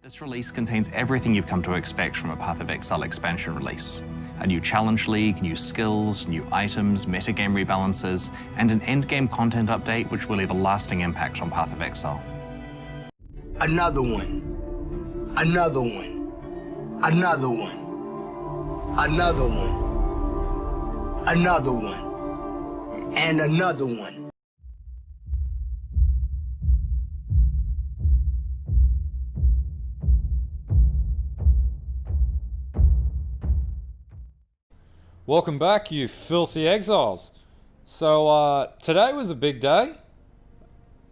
This release contains everything you've come to expect from a Path of Exile expansion release. A new challenge league, new skills, new items, metagame rebalances, and an endgame content update which will leave a lasting impact on Path of Exile. Another one. Another one. Another one. Another one. Another one. And another one. Welcome back, you filthy exiles. So today was a big day,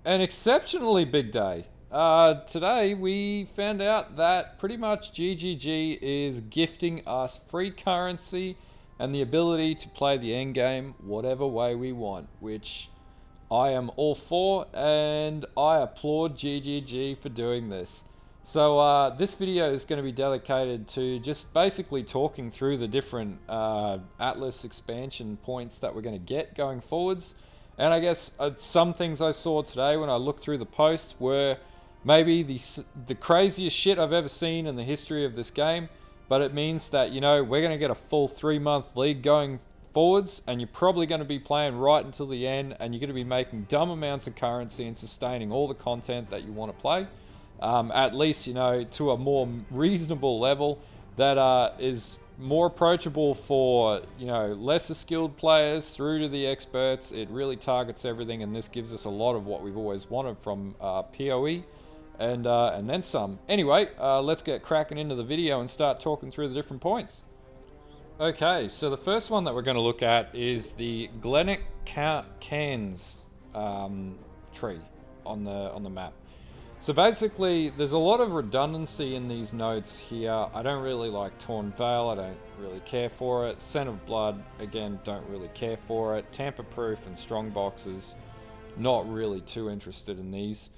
an exceptionally big day. Today we found out that pretty much GGG is gifting us free currency and the ability to play the endgame whatever way we want, which I am all for, and I applaud GGG for doing this. So this video is going to be dedicated to just basically talking through the different Atlas expansion points that we're going to get going forwards. And I guess some things I saw today when I looked through the post were maybe the craziest shit I've ever seen in the history of this game. But it means that, you know, we're going to get a full 3-month league going forwards, and you're probably going to be playing right until the end, and you're going to be making dumb amounts of currency and sustaining all the content that you want to play. At least, you know, to a more reasonable level that is more approachable for, you know, lesser skilled players through to the experts. It really targets everything, and this gives us a lot of what we've always wanted from PoE and then some. Anyway, let's get cracking into the video and start talking through the different points. Okay, so the first one that we're going to look at is the Glennach Cairns tree on the map. So basically, there's a lot of redundancy in these nodes here. I don't really like Torn Veil, I don't really care for it. Scent of Blood, again, don't really care for it. Tamper-proof and strong boxes, not really too interested in these.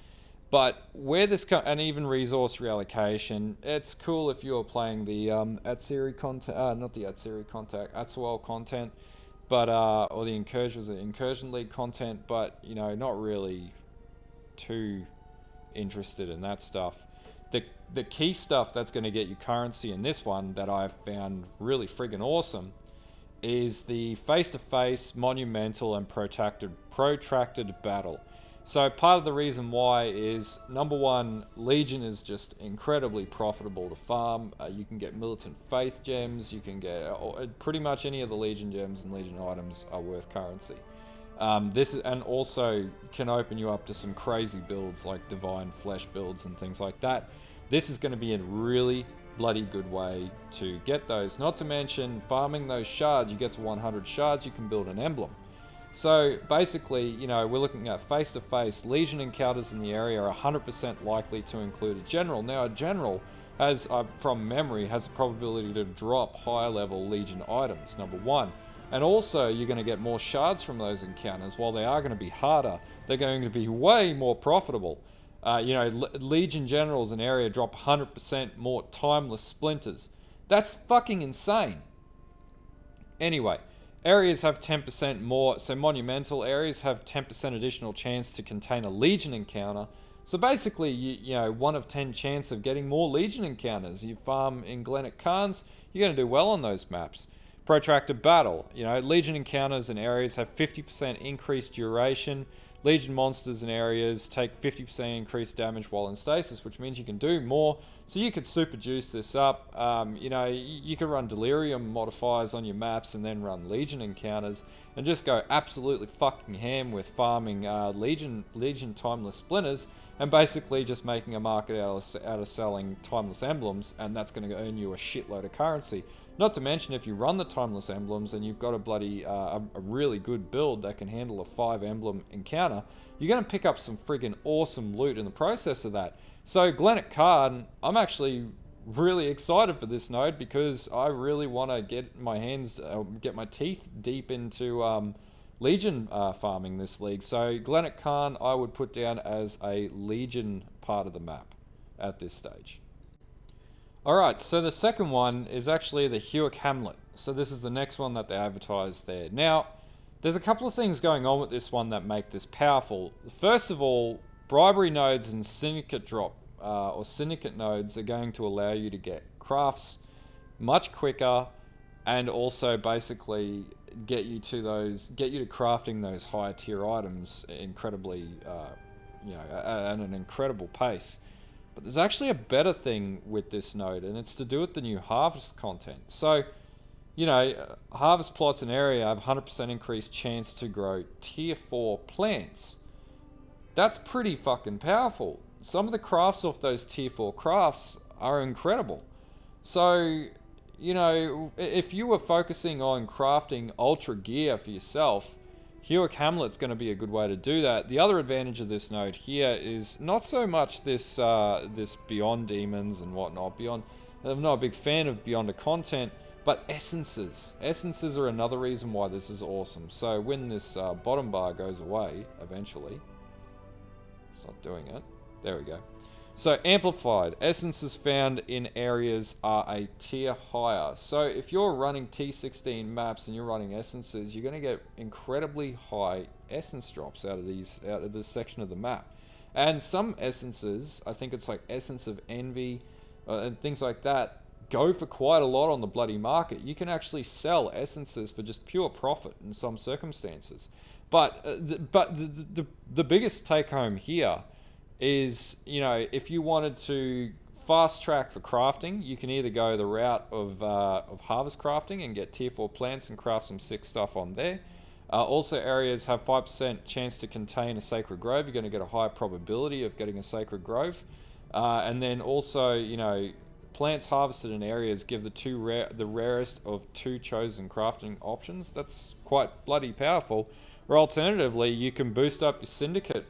But where this and even resource reallocation, it's cool if you're playing the Atsiri content, not the Atsiri contact, Atsuel content, but or the Incursion League content, but you know, not really too interested in that stuff. The key stuff that's going to get you currency in this one that I've found really friggin' awesome is the face-to-face, monumental, and protracted battle. So part of the reason why is, number one, Legion is just incredibly profitable to farm. You can get Militant Faith gems, you can get pretty much any of the Legion gems and Legion items are worth currency. This is, and also can open you up to some crazy builds like Divine Flesh builds and things like that. This is going to be a really bloody good way to get those. Not to mention farming those shards. You get to 100 shards, you can build an emblem. So basically, you know, we're looking at face-to-face. Legion encounters in the area are 100% likely to include a general. Now a general has, from memory, has the probability to drop higher level Legion items, number one. And also, you're going to get more shards from those encounters. While they are going to be harder, they're going to be way more profitable. You know, Legion Generals in area drop 100% more timeless splinters. That's fucking insane. Anyway, areas have 10% more, so monumental areas have 10% additional chance to contain a Legion encounter. So basically, you know, 1 of 10 chance of getting more Legion encounters. You farm in Glennach Cairns, you're going to do well on those maps. Protracted battle. You know, Legion encounters in areas have 50% increased duration. Legion monsters in areas take 50% increased damage while in stasis, which means you can do more. So you could super juice this up. You know, you could run Delirium modifiers on your maps and then run Legion encounters and just go absolutely fucking ham with farming Legion timeless splinters and basically just making a market out of selling timeless emblems, and that's going to earn you a shitload of currency. Not to mention, if you run the timeless emblems and you've got a bloody, a really good build that can handle a 5 emblem encounter, you're going to pick up some friggin' awesome loot in the process of that. So Glennach Cairns, I'm actually really excited for this node because I really want to get my hands, get my teeth deep into Legion farming this league. So Glennach Cairns I would put down as a Legion part of the map at this stage. Alright, so the second one is actually the Haewark Hamlet. So this is the next one that they advertised there. Now, there's a couple of things going on with this one that make this powerful. First of all, bribery nodes and syndicate drop or Syndicate nodes are going to allow you to get crafts much quicker, and also basically get you to crafting those higher tier items incredibly, at an incredible pace. But there's actually a better thing with this node, and it's to do with the new harvest content. So, harvest plots in area have 100% increased chance to grow tier 4 plants. That's pretty fucking powerful. Some of the crafts off those tier 4 crafts are incredible. So, if you were focusing on crafting ultra gear for yourself, Haewark Hamlet's going to be a good way to do that. The other advantage of this node here is not so much this Beyond Demons and whatnot. I'm not a big fan of Beyond the content, but essences. Essences are another reason why this is awesome. So when this bottom bar goes away, eventually, it's not doing it. There we go. So amplified essences found in areas are a tier higher. So if you're running T16 maps and you're running essences, you're going to get incredibly high essence drops out of this section of the map. And some essences, I think it's like Essence of Envy and things like that, go for quite a lot on the bloody market. You can actually sell essences for just pure profit in some circumstances. But the biggest take home here is, if you wanted to fast track for crafting, you can either go the route of harvest crafting and get tier 4 plants and craft some sick stuff on there. Also, areas have 5% chance to contain a sacred grove. You're going to get a high probability of getting a sacred grove. And then also, plants harvested in areas give the rarest of 2 chosen crafting options. That's quite bloody powerful. Or alternatively, you can boost up your syndicate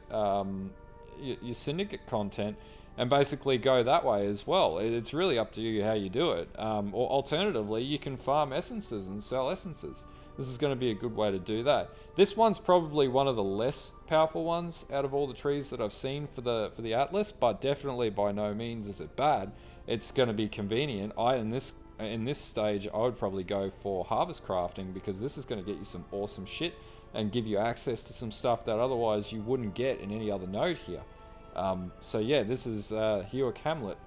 content and basically go that way as well. It's really up to you how you do it. Or alternatively, you can farm essences and sell essences. This is going to be a good way to do that. This one's probably one of the less powerful ones out of all the trees that I've seen for the Atlas, but definitely by no means is it bad. It's going to be convenient. In this stage, I would probably go for harvest crafting, because this is going to get you some awesome shit and give you access to some stuff that otherwise you wouldn't get in any other node here. So yeah, this is Haewark Hamlet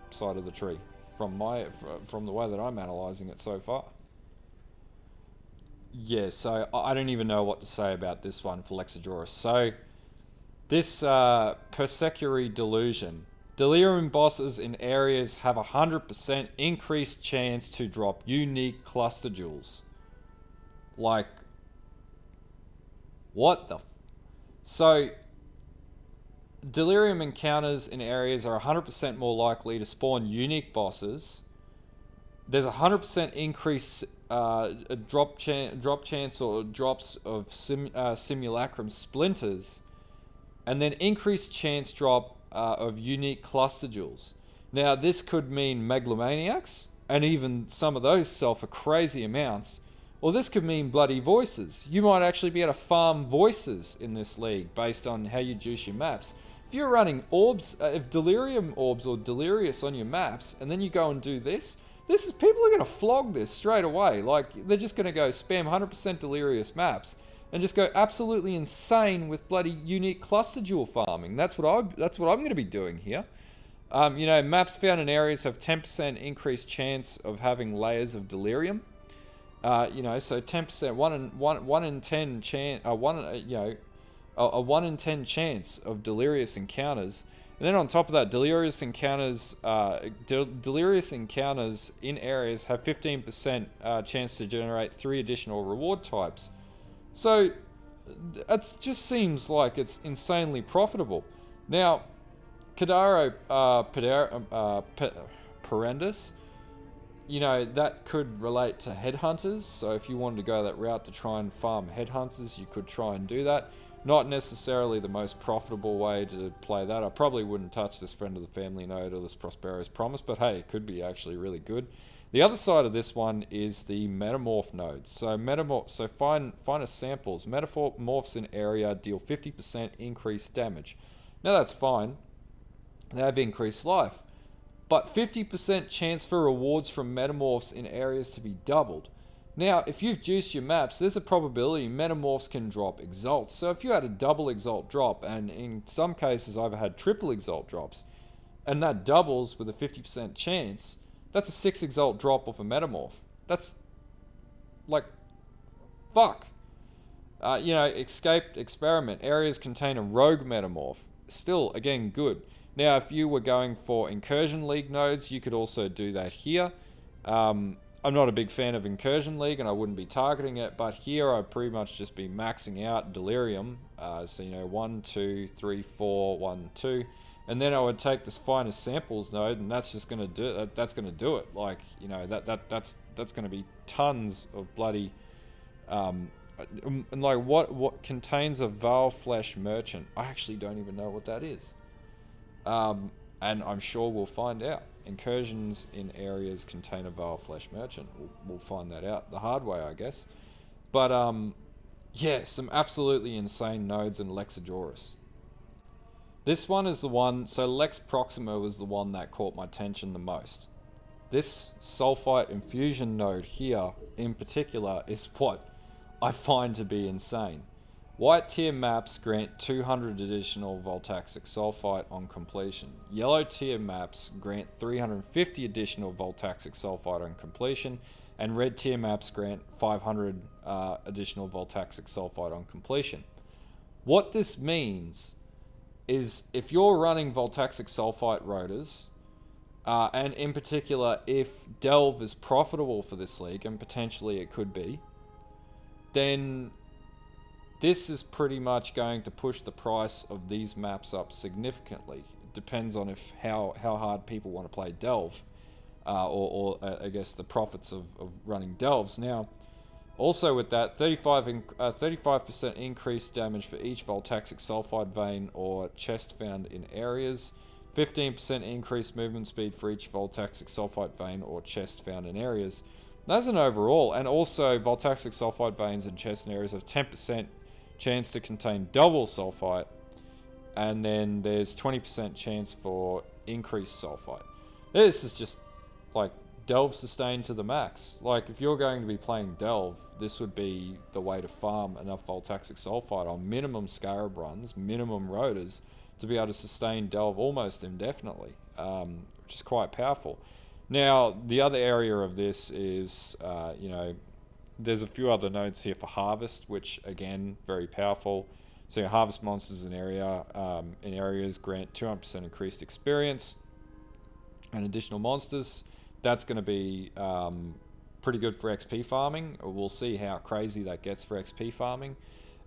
side of the tree from the way that I'm analysing it so far. Yeah, so I don't even know what to say about this one for Lex Ejoris. So this Persecutory Delusion. Delirium bosses in areas have 100% increased chance to drop unique cluster jewels. Like, what the So, Delirium encounters in areas are 100% more likely to spawn unique bosses. There's a 100% increase drop chance or drops of simulacrum splinters, and then increased chance drop of unique cluster jewels. Now, this could mean megalomaniacs, and even some of those sell for crazy amounts. Or this could mean bloody voices. You might actually be able to farm voices in this league based on how you juice your maps. If you're running orbs, if Delirium orbs or Delirious on your maps, and then you go and do this is, people are going to flog this straight away. Like, they're just going to go spam 100% Delirious maps and just go absolutely insane with bloody unique cluster jewel farming. That's what I'm going to be doing here. Maps found in areas have 10% increased chance of having layers of Delirium. So 10%, 1 in 10 chance, a 1 in 10 chance of Delirious encounters. And then on top of that, Delirious encounters in areas have 15% chance to generate 3 additional reward types. So it just seems like it's insanely profitable. Now, Cadaro Perendus, that could relate to headhunters. So if you wanted to go that route to try and farm headhunters, you could try and do that. Not necessarily the most profitable way to play that. I probably wouldn't touch this Friend of the Family node or this Prospero's Promise, but hey, it could be actually really good. The other side of this one is the Metamorph nodes. So find a samples. Metamorphs in area deal 50% increased damage. Now that's fine. They have increased life. But 50% chance for rewards from Metamorphs in areas to be doubled. Now, if you've juiced your maps, there's a probability Metamorphs can drop EXALT. So if you had a double EXALT drop, and in some cases I've had triple EXALT drops, and that doubles with a 50% chance, that's a 6 Exalt drop off a Metamorph. That's, like, fuck. Escaped Experiment. Areas contain a Rogue Metamorph. Still, again, good. Now, if you were going for Incursion League nodes, you could also do that here. I'm not a big fan of Incursion League, and I wouldn't be targeting it, but here I'd pretty much just be maxing out Delirium. 1, 2, 3, 4, 1, 2. And then I would take this Finest Samples node, and that's just going to do it. That's going to do it. Like, that's going to be tons of bloody... and like, what contains a Val Flesh Merchant? I actually don't even know what that is. And I'm sure we'll find out. Incursions in areas contain a Val Flesh Merchant. We'll find that out the hard way, I guess. But, yeah, some absolutely insane nodes in Lex Ejoris. This one is the one, so Lex Proxima was the one that caught my attention the most. This Sulfite Infusion node here, in particular, is what I find to be insane. White tier maps grant 200 additional Voltaxic Sulfite on completion. Yellow tier maps grant 350 additional Voltaxic Sulfite on completion. And red tier maps grant 500 additional Voltaxic Sulfite on completion. What this means is if you're running Voltaxic Sulfite rotors, and in particular if Delve is profitable for this league, and potentially it could be, then this is pretty much going to push the price of these maps up significantly. It depends on how hard people want to play Delve, or I guess the profits of running Delves. Now, also with that, 35% increased damage for each Voltaxic Sulfide vein or chest found in areas. 15% increased movement speed for each Voltaxic Sulfide vein or chest found in areas. That's an overall, and also Voltaxic Sulfide veins and chest in areas have 10% chance to contain double Sulfite, and then there's 20% chance for increased Sulfite. This is just like Delve sustained to the max. Like, if you're going to be playing Delve, this would be the way to farm enough Voltaxic Sulfite on minimum Scarab runs, minimum rotors, to be able to sustain Delve almost indefinitely, which is quite powerful. Now, the other area of this is, there's a few other nodes here for Harvest, which, again, very powerful. So your Harvest monsters in areas grant 200% increased experience and additional monsters. That's going to be pretty good for XP farming. We'll see how crazy that gets for XP farming.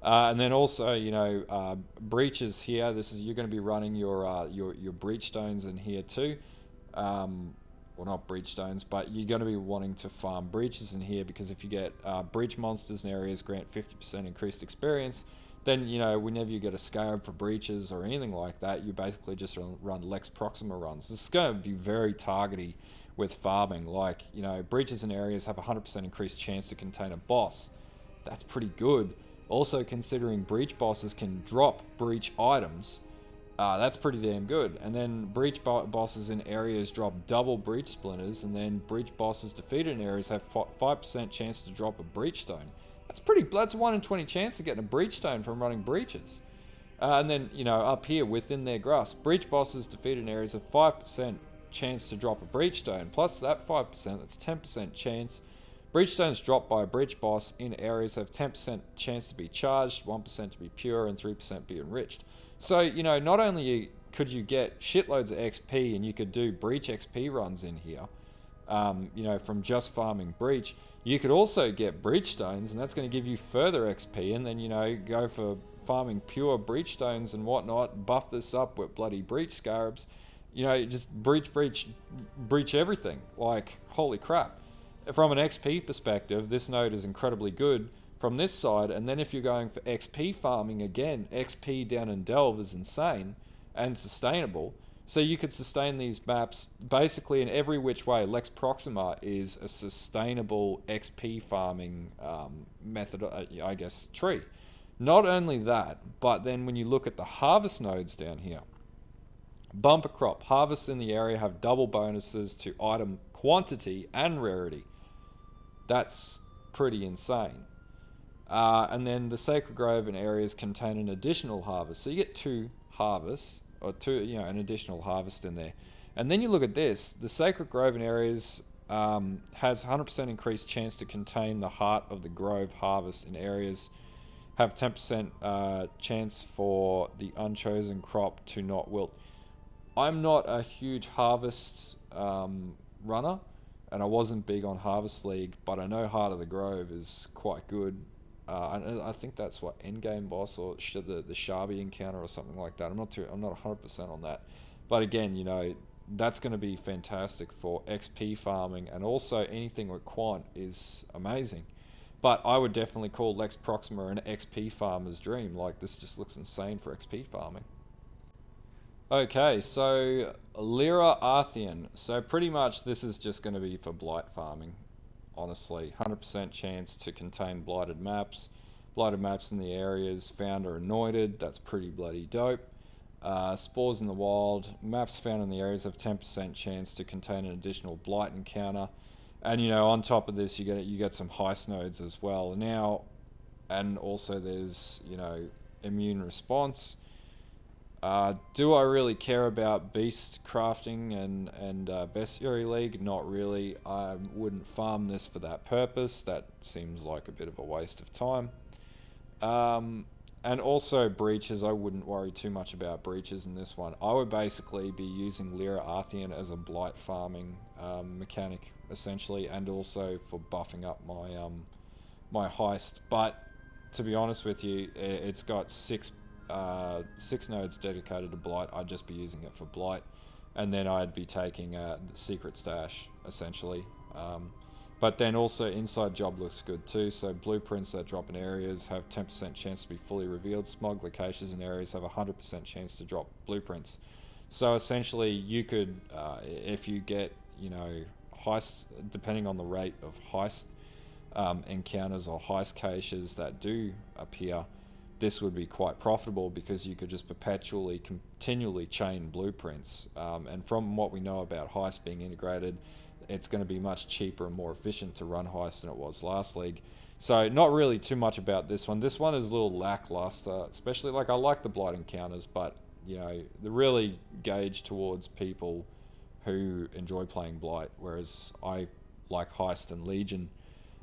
And then also, breaches here. You're going to be running your breach stones in here too. Well, not breach stones, but you're going to be wanting to farm breaches in here, because if you get breach monsters in areas grant 50% increased experience, then, whenever you get a Scarab for breaches or anything like that, you basically just run Lex Proxima runs. This is going to be very targety with farming. Like, breaches in areas have 100% increased chance to contain a boss. That's pretty good. Also, considering breach bosses can drop breach items, that's pretty damn good. And then breach bosses in areas drop double breach splinters, and then breach bosses defeated in areas have 5% chance to drop a breach stone. That's 1 in 20 chance of getting a breach stone from running breaches. And then, up here within their grasp, breach bosses defeated in areas have 5% chance to drop a breach stone. Plus that 5%, that's 10% chance. Breach stones dropped by a breach boss in areas have 10% chance to be charged, 1% to be pure, and 3% be enriched. So, not only could you get shitloads of XP, and you could do breach XP runs in here, from just farming breach, you could also get breach stones, and that's going to give you further XP, and then, go for farming pure breach stones and whatnot, buff this up with bloody breach scarabs, just breach everything. Like, holy crap. From an XP perspective, this node is incredibly good from this side, and then if you're going for XP farming, again, XP down in Delve is insane and sustainable. So you could sustain these maps basically in every which way. Lex Proxima is a sustainable XP farming method, I guess, tree. Not only that, but then when you look at the harvest nodes down here, bumper crop, harvests in the area have double bonuses to item quantity and rarity. That's pretty insane. And then the Sacred Grove in areas contain an additional harvest. So you get 2 harvests, or two, an additional harvest in there. And then you look at this, the Sacred Grove in areas has 100% increased chance to contain the Heart of the Grove harvest in areas, have 10% chance for the unchosen crop to not wilt. I'm not a huge harvest runner, and I wasn't big on Harvest League, but I know Heart of the Grove is quite good. I think that's what endgame boss or the Sharby encounter or something like that. I'm not 100% on that, but again, that's going to be fantastic for XP farming, and also anything with quant is amazing. But I would definitely call Lex Proxima an XP farmer's dream. Like, this just looks insane for XP farming. Okay, so Lira Arthain. So pretty much this is just going to be for blight farming, honestly. 100% chance to contain blighted maps. Blighted maps in the areas found are anointed. That's pretty bloody dope. Spores in the wild. Maps found in the areas have 10% chance to contain an additional blight encounter. And on top of this, you get some heist nodes as well. Now, and also there's immune response. Do I really care about beast crafting and bestiary league? Not really. I wouldn't farm this for that purpose. That seems like a bit of a waste of time. And also breaches, I wouldn't worry too much about breaches in this one. I would basically be using Lira Arthain as a blight farming mechanic, essentially, and also for buffing up my my heist. But to be honest with you, it's got six nodes dedicated to blight. I'd just be using it for blight, and then I'd be taking the secret stash, essentially. But then also inside job looks good too. So blueprints that drop in areas have 10% chance to be fully revealed. Smug locations in areas have 100% chance to drop blueprints. So essentially you could, if you get, heist, depending on the rate of heist encounters or heist caches that do appear, this would be quite profitable because you could just continually chain blueprints. And from what we know about heist being integrated, it's going to be much cheaper and more efficient to run heist than it was last league. So not really too much about this one. This one is a little lackluster, especially I like the blight encounters, but they're really gauged towards people who enjoy playing blight, whereas I like heist and legion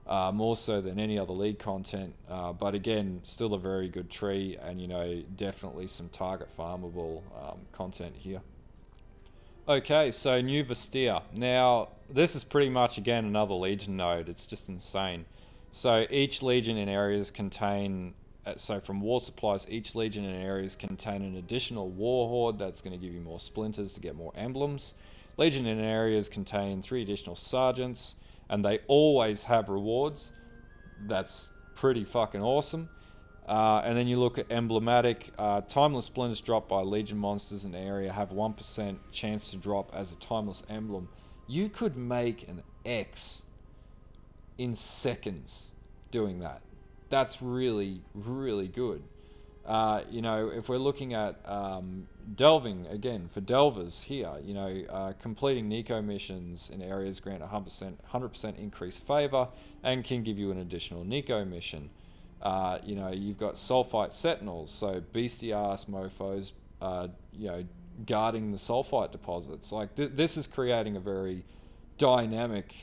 more so than any other league content. But again, still a very good tree, and definitely some target farmable content here. Okay, so new Vastir. Now, this is pretty much, again, another Legion node. It's just insane. So each Legion in areas contain, so from War Supplies, each Legion in areas contain an additional War Horde that's going to give you more splinters to get more emblems. Legion in areas contain 3 additional Sergeants, and they always have rewards. That's pretty fucking awesome. And then you look at emblematic. Timeless splinters dropped by Legion monsters in the area have 1% chance to drop as a timeless emblem. You could make an X in seconds doing that. That's really, really good. If we're looking at delving, again, for delvers here, completing Nico missions in areas grant 100% increased favor and can give you an additional Nico mission. You've got Sulfite Sentinels, so beastie ass mofos, guarding the sulfite deposits. This is creating a very dynamic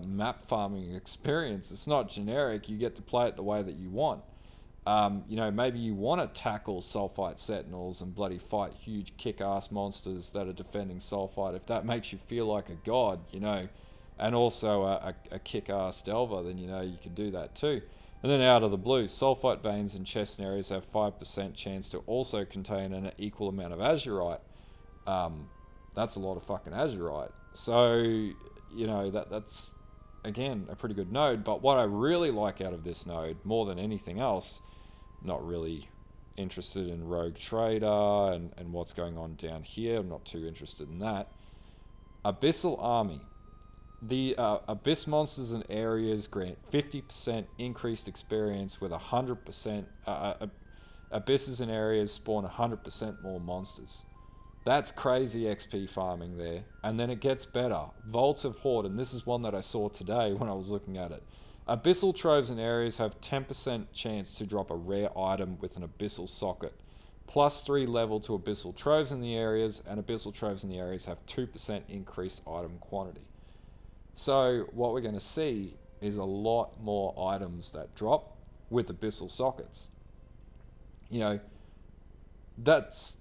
map farming experience. It's not generic. You get to play it the way that you want. Maybe you want to tackle Sulfite Sentinels and bloody fight huge kick-ass monsters that are defending Sulfite. If that makes you feel like a god, and also a kick-ass delver, then you can do that too. And then out of the blue, Sulfite veins and chest areas have 5% chance to also contain an equal amount of Azurite. That's a lot of fucking Azurite. So, that's, again, a pretty good node. But what I really like out of this node, more than anything else, not really interested in Rogue Trader and what's going on down here. I'm not too interested in that. Abyssal Army. The Abyss monsters and areas grant 50% increased experience with 100%... Abysses and areas spawn 100% more monsters. That's crazy XP farming there. And then it gets better. Vault of Horde, and this is one that I saw today when I was looking at it. Abyssal troves and areas have 10% chance to drop a rare item with an abyssal socket. +3 level to Abyssal Troves in the areas, and Abyssal Troves in the areas have 2% increased item quantity. So what we're going to see is a lot more items that drop with Abyssal Sockets. You know, that's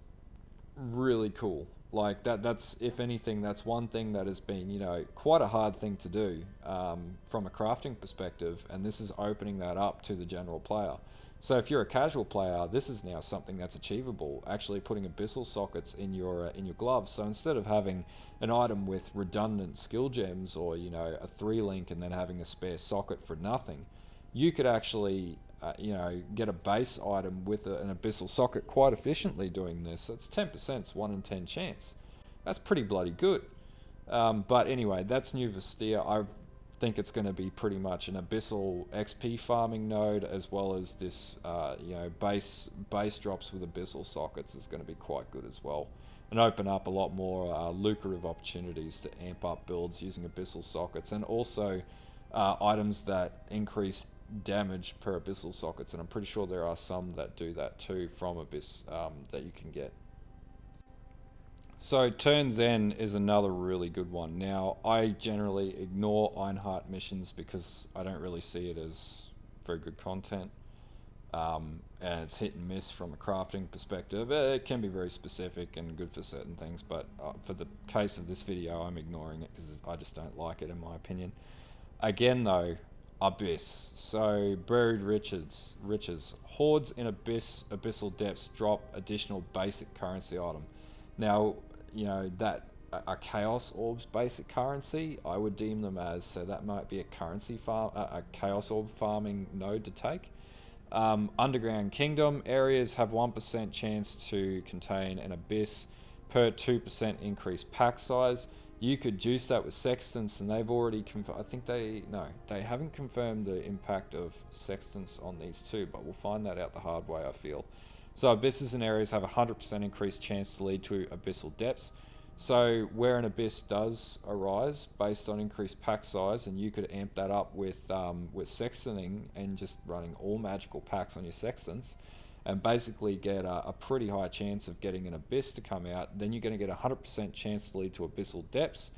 really cool. Like that's, if anything, that's one thing that has been, you know, quite a hard thing to do from a crafting perspective, and this is opening that up to the general player. So if you're a casual player, this is now something that's achievable, actually putting Abyssal Sockets in your gloves. So instead of having an item with redundant skill gems, or, you know, a 3-link and then having a spare socket for nothing, you could actually you know, get a base item with an Abyssal Socket quite efficiently doing this. That's 10%, it's 1 in 10 chance. That's pretty bloody good. But anyway, that's new Vastir. I think it's going to be pretty much an Abyssal XP farming node, as well as this, you know, base drops with Abyssal Sockets is going to be quite good as well, and open up a lot more lucrative opportunities to amp up builds using Abyssal Sockets, and also items that increase damage per Abyssal Sockets, and I'm pretty sure there are some that do that too from Abyss that you can get. So Turn's End is another really good one. Now, I generally ignore Ironheart missions because I don't really see it as very good content, and it's hit and miss from a crafting perspective. It can be very specific and good for certain things, but for the case of this video, I'm ignoring it because I just don't like it, in my opinion. Again though, Abyss. So buried riches. Hordes in abyssal depths drop additional basic currency item. Now, you know, that are Chaos Orbs basic currency, I would deem them as, so that might be a currency farm, a Chaos Orb farming node to take. Underground Kingdom areas have 1% chance to contain an abyss per 2% increased pack size. You could juice that with Sextants, and they've already I think they haven't confirmed the impact of Sextants on these two, but we'll find that out the hard way, I feel. So abysses in areas have a 100% increased chance to lead to abyssal depths. So where an abyss does arise based on increased pack size, and you could amp that up with sextanting and just running all magical packs on your Sextants, and basically get a pretty high chance of getting an abyss to come out, then you're going to get a 100% chance to lead to abyssal depths,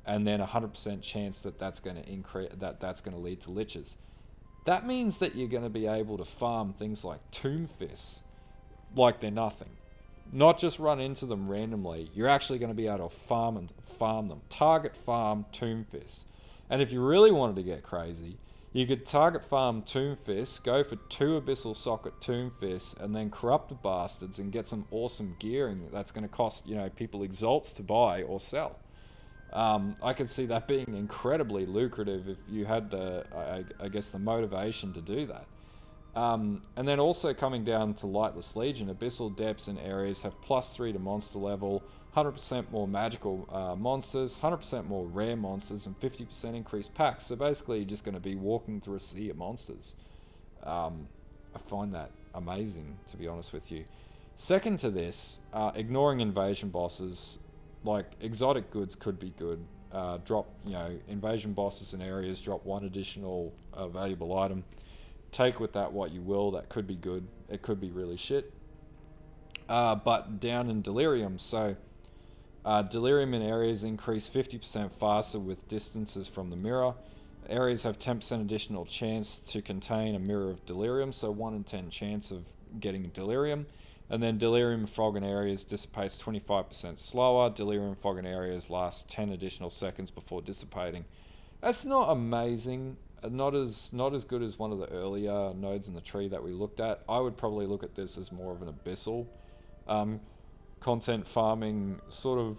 and then a 100% chance that that's going to increase, that's going to lead to liches. That means that you're going to be able to farm things like Tomb Fists like they're nothing. Not just run into them randomly. You're actually going to be able to farm them. Target farm Tomb Fists. And if you really wanted to get crazy, you could target farm Tomb Fists, go for 2 Abyssal Socket Tomb Fists, and then corrupt the bastards and get some awesome gearing that's going to cost, you know, people exalts to buy or sell. I could see that being incredibly lucrative if you had the, I guess, the motivation to do that. And then also coming down to Lightless Legion, Abyssal Depths in areas have +3 to monster level, 100% more magical monsters, 100% more rare monsters, and 50% increased packs. So basically you're just going to be walking through a sea of monsters. I find that amazing, to be honest with you. Second to this, ignoring invasion bosses, like exotic goods could be good. Drop, you know, invasion bosses in areas, drop 1 additional valuable item. Take with that what you will, that could be good. It could be really shit. But down in Delirium, so Delirium in areas increase 50% faster with distances from the mirror. Areas have 10% additional chance to contain a mirror of Delirium, so 1 in 10 chance of getting Delirium. And then Delirium Fog in areas dissipates 25% slower. Delirium Fog in areas lasts 10 additional seconds before dissipating. That's not amazing. Not as good as one of the earlier nodes in the tree that we looked at. I would probably look at this as more of an abyssal content farming sort of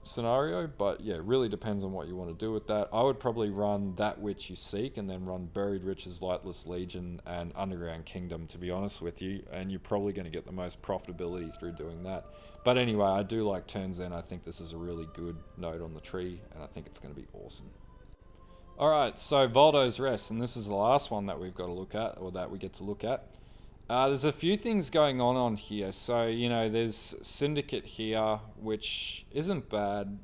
scenario, but yeah, it really depends on what you want to do with that. I would probably run That Which You Seek and then run Buried Riches, Lightless Legion, and Underground Kingdom, to be honest with you, and you're probably going to get the most profitability through doing that. But anyway, I do like Turn's End. I think this is a really good node on the tree, and I think it's going to be awesome. Alright, so Valdo's Rest, and this is the last one that we've got to look at, or that we get to look at. There's a few things going on here. So, you know, there's Syndicate here, which isn't bad.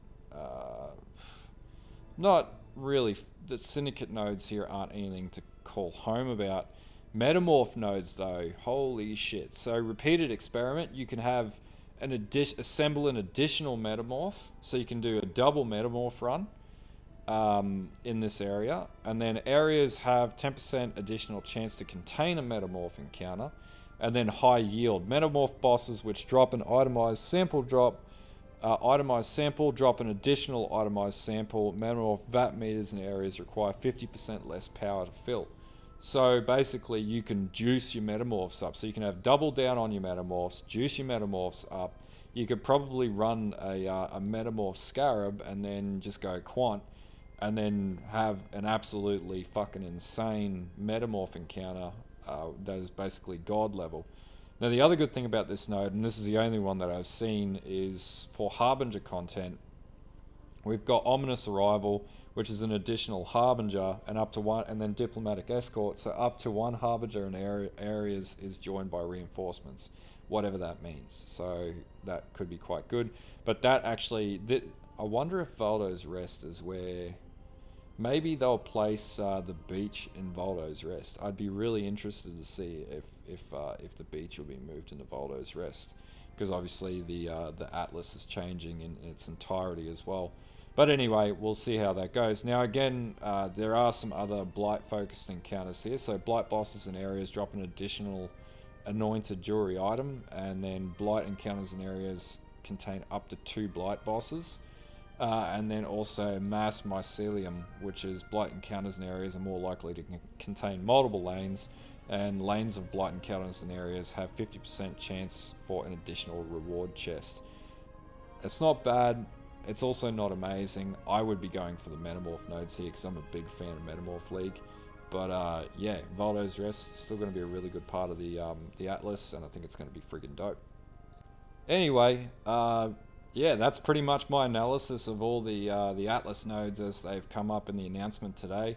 Not really. The Syndicate nodes here aren't anything to call home about. Metamorph nodes, though, holy shit. So repeated experiment, you can have assemble an additional metamorph, so you can do a double metamorph run in this area, and then areas have 10% additional chance to contain a metamorph encounter, and then high yield metamorph bosses, which drop an itemized sample drop an additional itemized sample. Metamorph vat meters in areas require 50% less power to fill. So basically you can juice your metamorphs up. So you can have double down on your metamorphs, juice your metamorphs up. You could probably run a metamorph scarab and then just go quant, and then have an absolutely fucking insane metamorph encounter that is basically god level. Now the other good thing about this node, and this is the only one that I've seen, is for Harbinger content, we've got Ominous Arrival, which is an additional Harbinger, and up to one, and then Diplomatic Escort, so up to one Harbinger in areas is joined by reinforcements, whatever that means. So that could be quite good. But that actually, I wonder if Valdo's Rest is where, maybe they'll place the beach in Valdo's Rest. I'd be really interested to see if the beach will be moved into Valdo's Rest, because obviously the Atlas is changing in its entirety as well. But anyway, we'll see how that goes. Now again, there are some other Blight-focused encounters here. So Blight bosses in areas drop an additional anointed jewelry item, and then Blight encounters in areas contain up to 2 Blight bosses. And then also Mass Mycelium, which is Blight encounters in areas are more likely to contain multiple lanes, and lanes of Blight encounters in areas have 50% chance for an additional reward chest. It's not bad. It's also not amazing. I would be going for the Metamorph nodes here because I'm a big fan of Metamorph League. But yeah, Valdo's Rest is still going to be a really good part of the Atlas, and I think it's going to be friggin' dope. Anyway, yeah, that's pretty much my analysis of all the Atlas nodes as they've come up in the announcement today.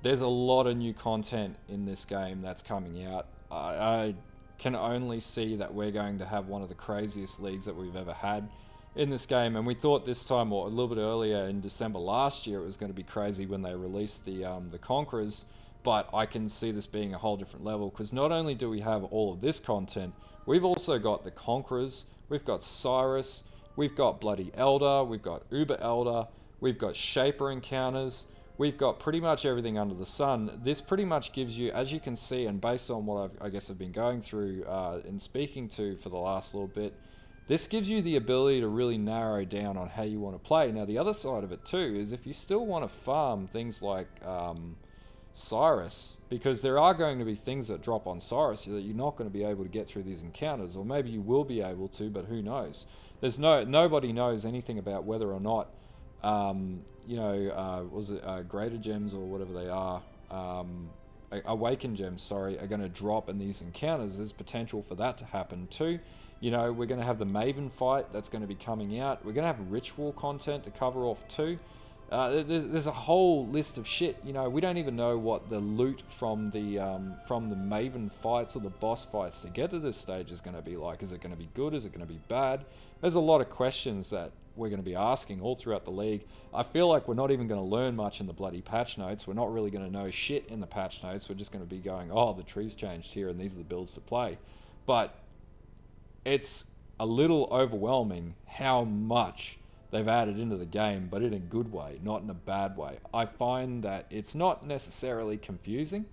There's a lot of new content in this game that's coming out. I can only see that we're going to have one of the craziest leagues that we've ever had in this game, and we thought this time, or a little bit earlier in December last year, it was going to be crazy when they released the Conquerors, but I can see this being a whole different level, because not only do we have all of this content, we've also got the Conquerors, we've got Cyrus, we've got Bloody Elder, we've got Uber Elder, we've got Shaper encounters, we've got pretty much everything under the sun. This pretty much gives you, as you can see, and based on what I guess I've been going through and speaking to for the last little bit, this gives you the ability to really narrow down on how you want to play. Now the other side of it too is if you still want to farm things like Cyrus, because there are going to be things that drop on Cyrus that you're not going to be able to get through these encounters, or maybe you will be able to, but who knows. There's nobody knows anything about whether or not was it greater gems or whatever they are, awakened gems, sorry, are going to drop in these encounters. There's potential for that to happen too. You know, we're going to have the Maven fight that's going to be coming out. We're going to have ritual content to cover off too. There's a whole list of shit. You know, we don't even know what the loot from the Maven fights or the boss fights to get to this stage is going to be like. Is it going to be good? Is it going to be bad? There's a lot of questions that we're going to be asking all throughout the league. I feel like we're not even going to learn much in the bloody patch notes. We're not really going to know shit in the patch notes. We're just going to be going, oh, the tree's changed here and these are the builds to play. But it's a little overwhelming how much they've added into the game, but in a good way, not in a bad way. I find that it's not necessarily confusing.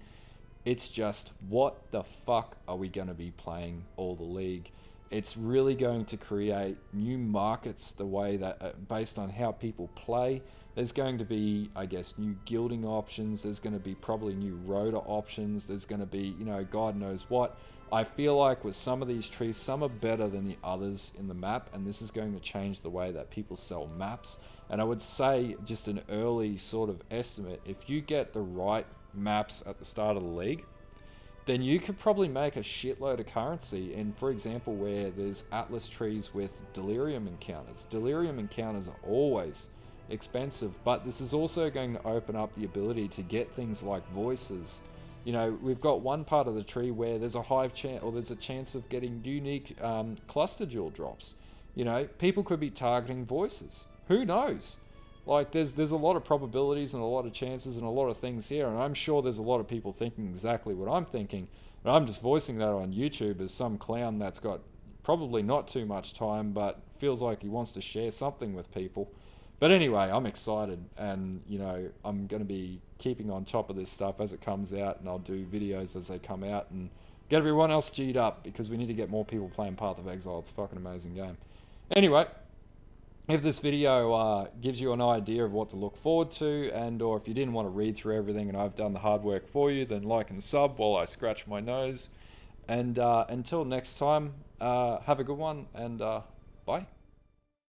It's just, what the fuck are we going to be playing all the league? It's really going to create new markets the way that, based on how people play. There's going to be, I guess, new guilding options. There's going to be probably new rota options. There's going to be, you know, God knows what. I feel like with some of these trees, some are better than the others in the map, and this is going to change the way that people sell maps. And I would say, just an early sort of estimate, if you get the right maps at the start of the league, then you could probably make a shitload of currency. And for example, where there's Atlas trees with Delirium encounters. Delirium encounters are always expensive, but this is also going to open up the ability to get things like voices. You know, we've got one part of the tree where there's a high chance, or there's a chance of getting unique cluster jewel drops. You know, people could be targeting voices. Who knows? Like, there's a lot of probabilities and a lot of chances and a lot of things here, and I'm sure there's a lot of people thinking exactly what I'm thinking, and I'm just voicing that on YouTube as some clown that's got probably not too much time, but feels like he wants to share something with people. But anyway, I'm excited, and you know, I'm going to be keeping on top of this stuff as it comes out, and I'll do videos as they come out and get everyone else G'd up, because we need to get more people playing Path of Exile. It's a fucking amazing game. Anyway, if this video gives you an idea of what to look forward to, and or if you didn't want to read through everything and I've done the hard work for you, then like and sub while I scratch my nose. And until next time, have a good one, and bye.